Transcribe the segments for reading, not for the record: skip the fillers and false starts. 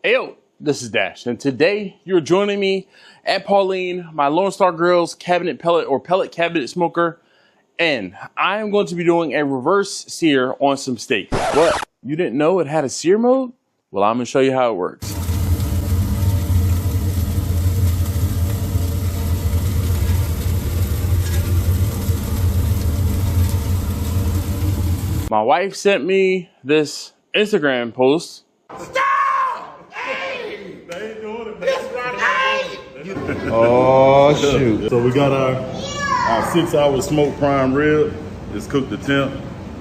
Hey yo, this is Dash, and today you're joining me at Pauline, my Lone Star Grillz cabinet pellet or pellet cabinet smoker, and I am going to be doing a reverse sear on some steaks. What? You didn't know it had a sear mode? Well, I'm gonna show you how it works. My wife sent me this Instagram post. Oh shoot. So we got our 6-hour smoked prime rib. It's cooked to temp.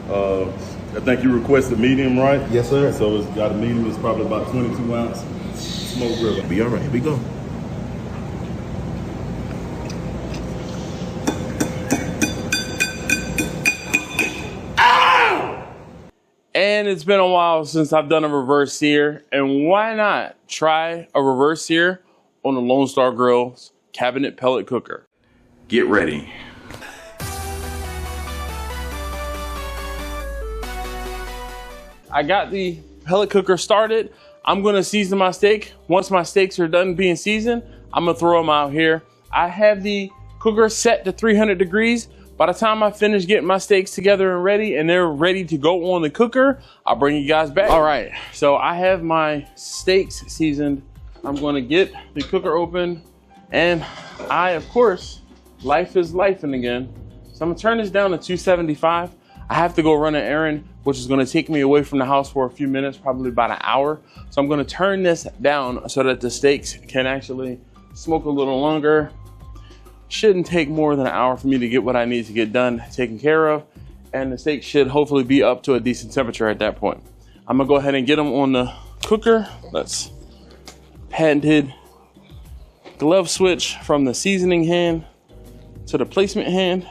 I think you requested medium, right? Yes, sir. So it's got a medium. It's probably about 22 ounce smoked rib. Be all right. Here we go. And it's been a while since I've done a reverse sear, and why not try a reverse sear on the Lone Star Grillz cabinet pellet cooker? Get ready. I got the pellet cooker started. I'm gonna season my steak. Once my steaks are done being seasoned, I'm gonna throw them out here. I have the cooker set to 300 degrees. By the time I finish getting my steaks together and ready, and they're ready to go on the cooker, I'll bring you guys back. All right, so I have my steaks seasoned. I'm gonna get the cooker open, and of course, life is lifing again. So I'm gonna turn this down to 275. I have to go run an errand, which is gonna take me away from the house for a few minutes, probably about an hour. So I'm gonna turn this down so that the steaks can actually smoke a little longer. Shouldn't take more than an hour for me to get what I need to get done, taken care of, and the steak should hopefully be up to a decent temperature at that point. I'm gonna go ahead and get them on the cooker. Let's patented glove switch from the seasoning hand to the placement hand.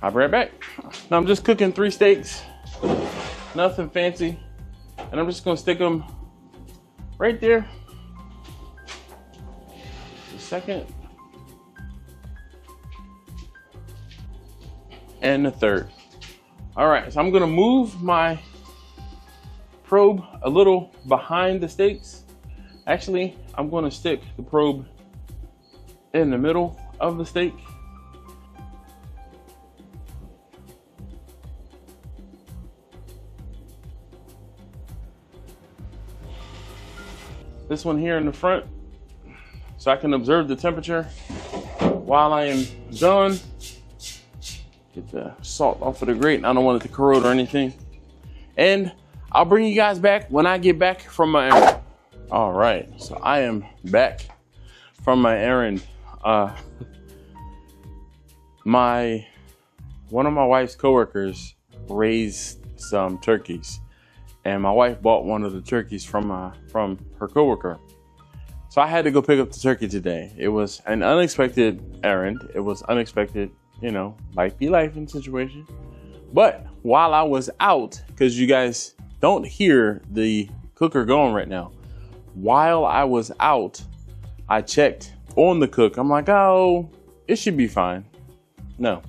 I'll be right back. Now I'm just cooking 3 steaks, nothing fancy, and I'm just gonna stick them right there. Second and the third. All right, so I'm gonna move my probe a little behind the steaks. Actually, I'm gonna stick the probe in the middle of the steak. This one here in the front, so I can observe the temperature while I am done. Get the salt off of the grate. I don't want it to corrode or anything. And I'll bring you guys back when I get back from my errand. All right, so I am back from my errand. One of my wife's coworkers raised some turkeys, and my wife bought one of the turkeys from her coworker. So I had to go pick up the turkey today. It was an unexpected errand. It was unexpected, you know, life be life in situation. But while I was out, because you guys don't hear the cooker going right now, while I was out, I checked on the cook. I'm like, oh, it should be fine. No,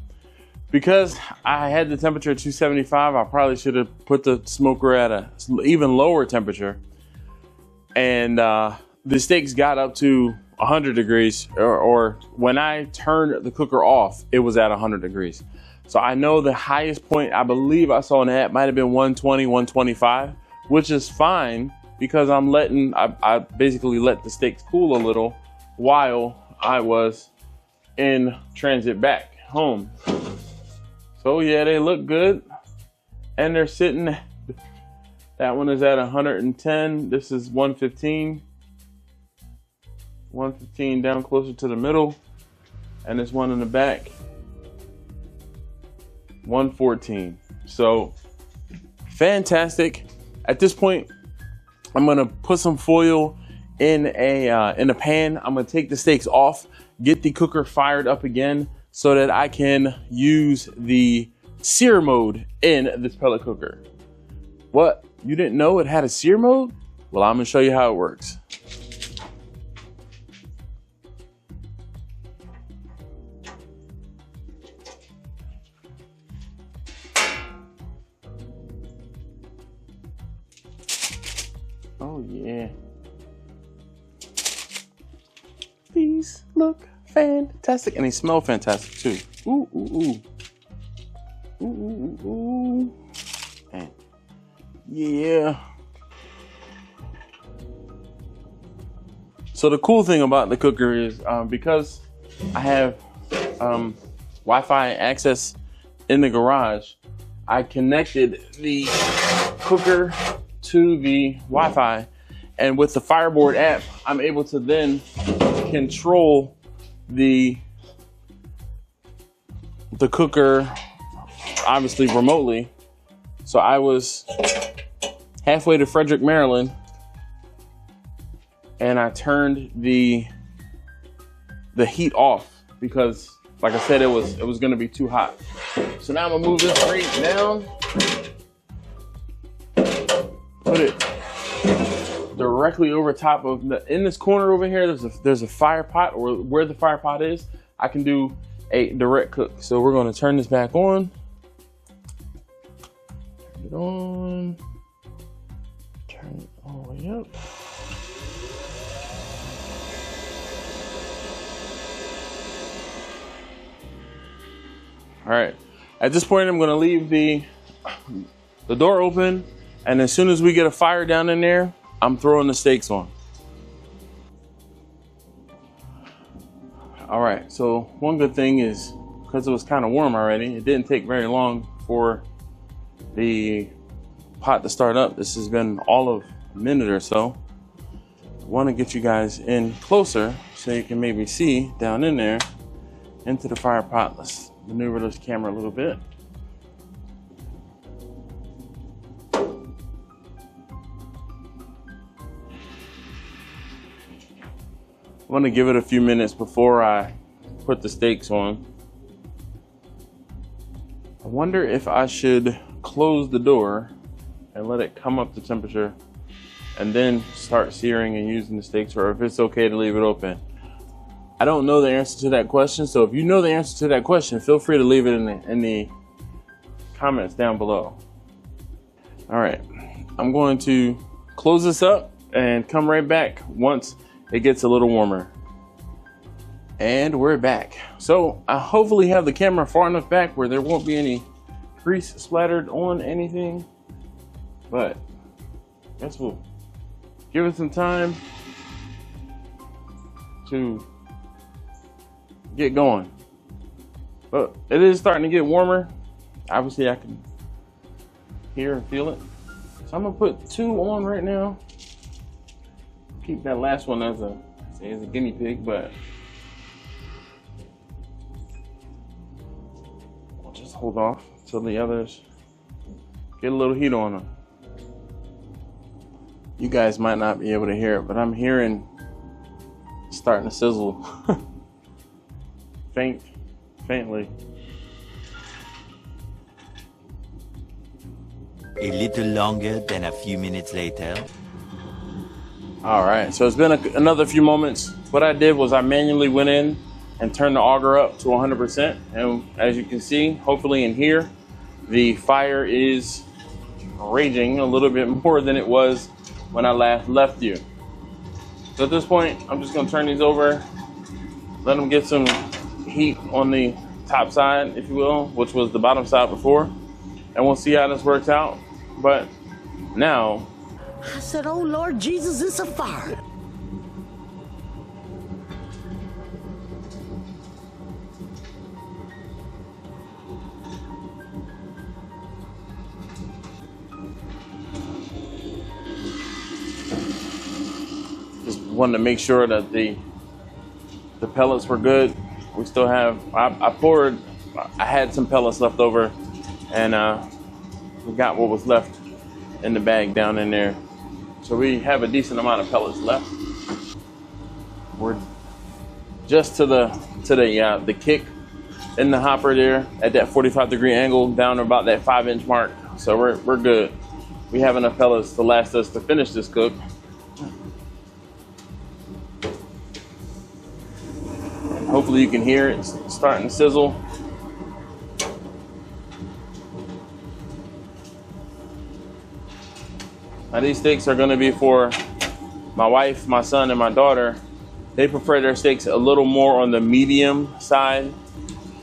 because I had the temperature at 275, I probably should have put the smoker at a even lower temperature. And the steaks got up to 100 degrees, or when I turned the cooker off, it was at 100 degrees. So I know the highest point I believe I saw in the app might have been 120, 125, which is fine because I basically let the steaks cool a little while I was in transit back home. So yeah, they look good, and they're sitting, that one is at 110, this is 115. 115 down closer to the middle, and this one in the back 114. So fantastic. At this point, I'm gonna put some foil in a pan. I'm gonna take the steaks off, get the cooker fired up again so that I can use the sear mode in this pellet cooker. What? You didn't know it had a sear mode? Well, I'm gonna show you how it works. Oh yeah. These look fantastic, and they smell fantastic too. Ooh, ooh, ooh. Ooh, ooh, ooh, ooh. And yeah. So the cool thing about the cooker is because I have Wi-Fi access in the garage, I connected the cooker to the Wi-Fi, and with the Fireboard app, I'm able to then control the cooker, obviously remotely. So I was halfway to Frederick, Maryland, and I turned the heat off because, like I said, it was going to be too hot. So now I'm gonna move this grate down, put it directly over top of in this corner over here. There's a fire pot, or where the fire pot is, I can do a direct cook. So we're going to turn this back on. Turn it on. Turn it all the way up. All right, at this point, I'm gonna leave the door open, and as soon as we get a fire down in there, I'm throwing the steaks on. All right, so one good thing is, because it was kind of warm already, it didn't take very long for the pot to start up. This has been all of a minute or so. I wanna get you guys in closer so you can maybe see down in there into the fire pot. Let's maneuver this camera a little bit. I want to give it a few minutes before I put the steaks on. I wonder if I should close the door and let it come up to temperature and then start searing and using the steaks, or if it's okay to leave it open. I don't know the answer to that question, so if you know the answer to that question, feel free to leave it in the comments down below. All right, I'm going to close this up and come right back once it gets a little warmer. And we're back. So I hopefully have the camera far enough back where there won't be any grease splattered on anything, but I guess we'll give it some time to get going. But it is starting to get warmer. Obviously I can hear and feel it. So I'm gonna put 2 on right now. Keep that last one as a guinea pig, but I'll just hold off till the others get a little heat on them. You guys might not be able to hear it, but I'm hearing it's starting to sizzle. Faintly. A little longer than a few minutes later. All right, so it's been another few moments. What I did was I manually went in and turned the auger up to 100%. And as you can see, hopefully in here, the fire is raging a little bit more than it was when I last left you. So at this point, I'm just gonna turn these over, let them get some heat on the top side, if you will, which was the bottom side before, and we'll see how this works out. But now, I said, oh Lord Jesus, it's a fire. just wanted to make sure that the pellets were good. We still have, I had some pellets left over, and we got what was left in the bag down in there. So we have a decent amount of pellets left. We're just to the kick in the hopper there at that 45-degree angle down to about that 5-inch mark. So we're good. We have enough pellets to last us to finish this cook. Hopefully you can hear it starting to sizzle. Now these steaks are gonna be for my wife, my son, and my daughter. They prefer their steaks a little more on the medium side.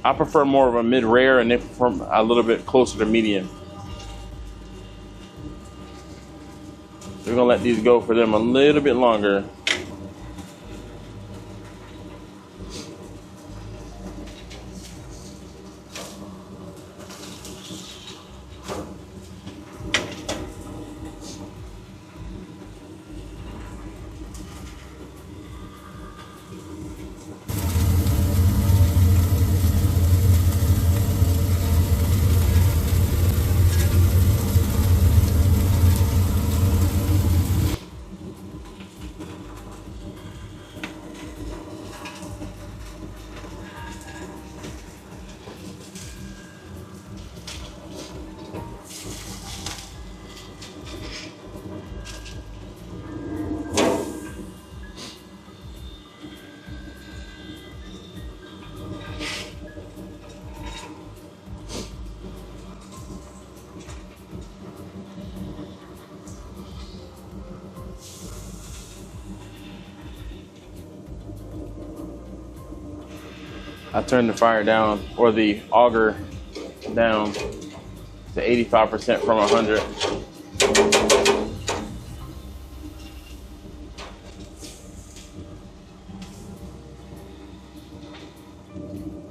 I prefer more of a mid-rare, and they prefer a little bit closer to medium. We're gonna let these go for them a little bit longer. I turned the fire down, or the auger down, to 85% from 100.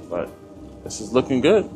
But this is looking good.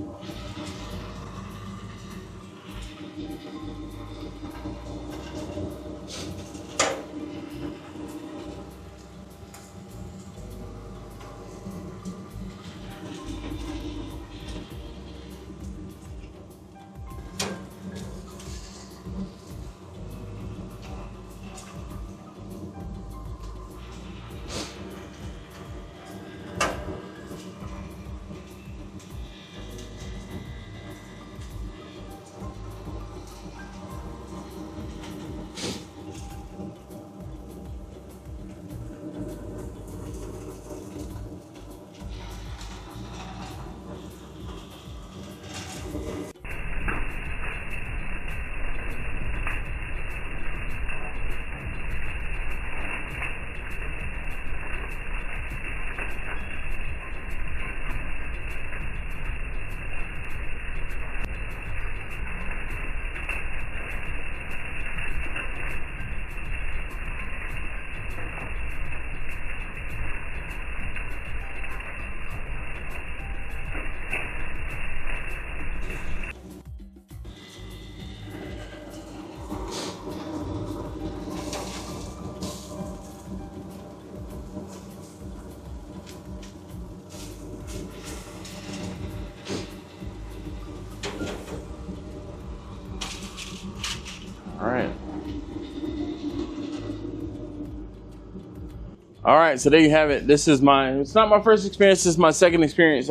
All right, so there you have it. This is it's not my first experience, this is my second experience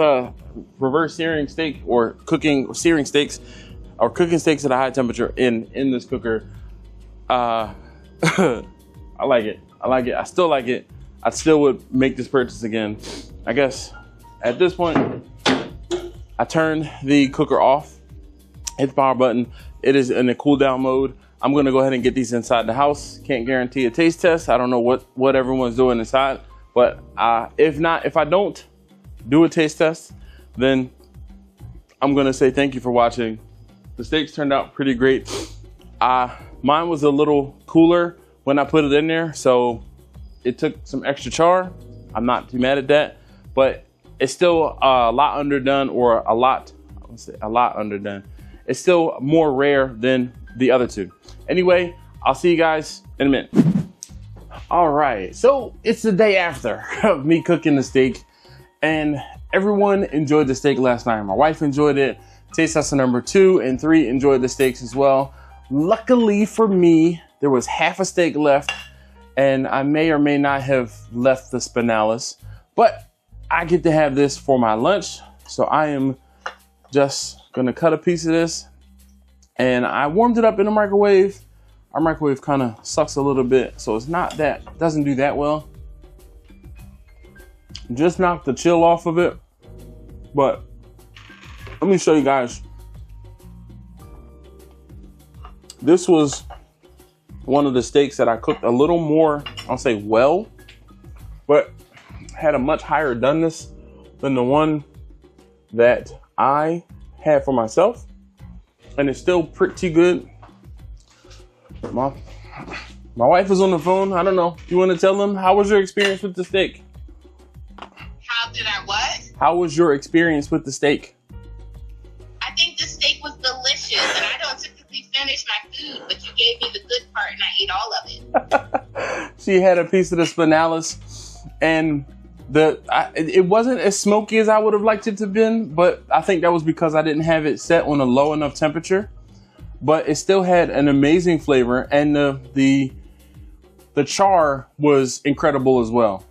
reverse searing steak, or searing steaks, or cooking steaks at a high temperature in this cooker. I like it. I still like it. I still would make this purchase again. I guess at this point, I turned the cooker off, hit the power button. It is in a cool down mode. I'm gonna go ahead and get these inside the house. Can't guarantee a taste test. I don't know what everyone's doing inside, but if I don't do a taste test, then I'm gonna say thank you for watching. The steaks turned out pretty great. Mine was a little cooler when I put it in there, so it took some extra char. I'm not too mad at that, but it's still a lot underdone, or a lot underdone. It's still more rare than the other two. Anyway, I'll see you guys in a minute. All right, so it's the day after of me cooking the steak, and everyone enjoyed the steak last night. My wife enjoyed it. Taste tester number 2 and 3 enjoyed the steaks as well. Luckily for me, there was half a steak left, and I may or may not have left the spinalis, but I get to have this for my lunch. So I am just gonna cut a piece of this, and I warmed it up in the microwave. Our microwave kind of sucks a little bit, so it's not that, doesn't do that well. Just knocked the chill off of it, but let me show you guys. This was one of the steaks that I cooked a little more, I'll say well, but had a much higher doneness than the one that I had for myself. And it's still pretty good. My wife is on the phone. I don't know. You want to tell them, how was your experience with the steak? How did I what? How was your experience with the steak? I think the steak was delicious, and I don't typically finish my food, but you gave me the good part, and I ate all of it. She had a piece of the spinalis, and it wasn't as smoky as I would have liked it to have been, but I think that was because I didn't have it set on a low enough temperature. But it still had an amazing flavor, and the char was incredible as well.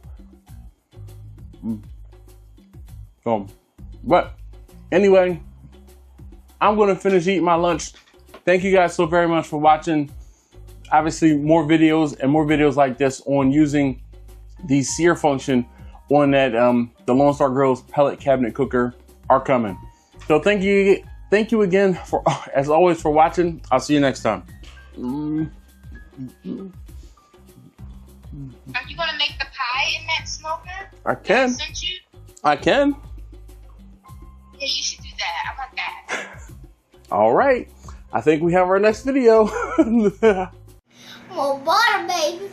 But anyway, I'm gonna finish eating my lunch. Thank you guys so very much for watching. Obviously, more videos like this on using the sear function on that the Lone Star Grillz pellet cabinet cooker are coming. So thank you again for, as always, for watching. I'll see you next time. Are you gonna make the pie in that smoker? I can. That I sent you? I can. Yeah, you should do that. I want that. All right. I think we have our next video. More butter, baby.